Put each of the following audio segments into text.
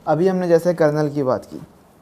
अभी हमने जैसे कर्नल की बात की,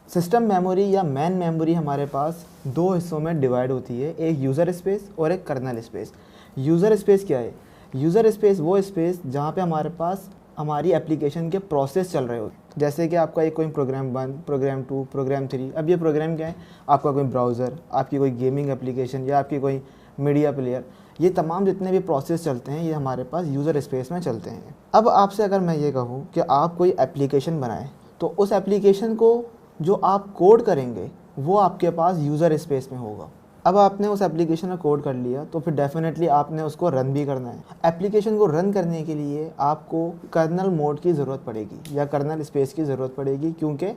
सिस्टम मेमोरी या मैन मेमोरी हमारे पास दो हिस्सों में डिवाइड होती है, एक यूज़र स्पेस और एक कर्नल स्पेस। यूज़र स्पेस क्या है? यूज़र स्पेस वो स्पेस जहाँ पे हमारे पास हमारी एप्लीकेशन के प्रोसेस चल रहे हो, जैसे कि आपका एक कोई प्रोग्राम 1, प्रोग्राम 2, प्रोग्राम 3। अब ये प्रोग्राम क्या है? आपका कोई ब्राउज़र, आपकी कोई गेमिंग एप्लीकेशन या आपकी कोई मीडिया प्लेयर, ये तमाम जितने भी प्रोसेस चलते हैं ये हमारे पास यूज़र स्पेस में चलते हैं। अब आपसे अगर मैं ये कहूँ कि आप कोई एप्लीकेशन बनाएं, तो उस एप्लीकेशन को जो आप कोड करेंगे वो आपके पास यूज़र स्पेस में होगा। अब आपने उस एप्लीकेशन में कोड कर लिया तो फिर डेफिनेटली आपने उसको रन भी करना है। एप्लीकेशन को रन करने के लिए आपको कर्नल मोड की ज़रूरत पड़ेगी या कर्नल स्पेस की ज़रूरत पड़ेगी, क्योंकि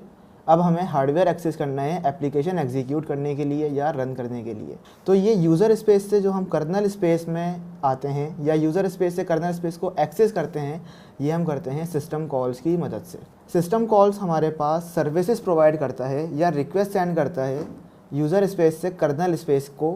अब हमें हार्डवेयर एक्सेस करना है एप्लीकेशन एग्जीक्यूट करने के लिए या रन करने के लिए। तो ये यूज़र स्पेस से जो हम कर्नल स्पेस में आते हैं या यूज़र स्पेस से कर्नल स्पेस को एक्सेस करते हैं, ये हम करते हैं सिस्टम कॉल्स की मदद से। सिस्टम कॉल्स हमारे पास सर्विसेज प्रोवाइड करता है या रिक्वेस्ट सेंड करता है यूज़र स्पेस से कर्नल स्पेस को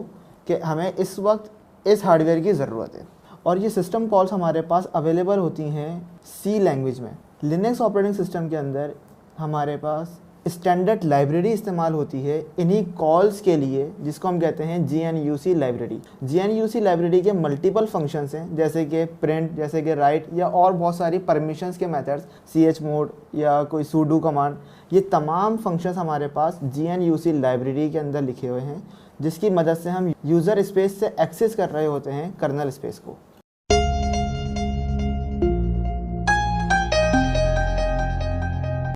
कि हमें इस वक्त इस हार्डवेयर की ज़रूरत है। और ये सिस्टम कॉल्स हमारे पास अवेलेबल होती हैं सी लैंग्वेज में। लिनक्स ऑपरेटिंग सिस्टम के अंदर हमारे पास स्टैंडर्ड लाइब्रेरी इस्तेमाल होती है इन्हीं कॉल्स के लिए, जिसको हम कहते हैं GNUC लाइब्रेरी। GNUC लाइब्रेरी के मल्टीपल फंक्शंस हैं, जैसे कि प्रिंट, जैसे कि राइट, या और बहुत सारी परमिशंस के मेथड्स, chmod या कोई sudo कमांड, ये तमाम फंक्शंस हमारे पास GNUC लाइब्रेरी के अंदर लिखे हुए हैं, जिसकी मदद से हम यूज़र स्पेस से एक्सेस कर रहे होते हैं कर्नल स्पेस को।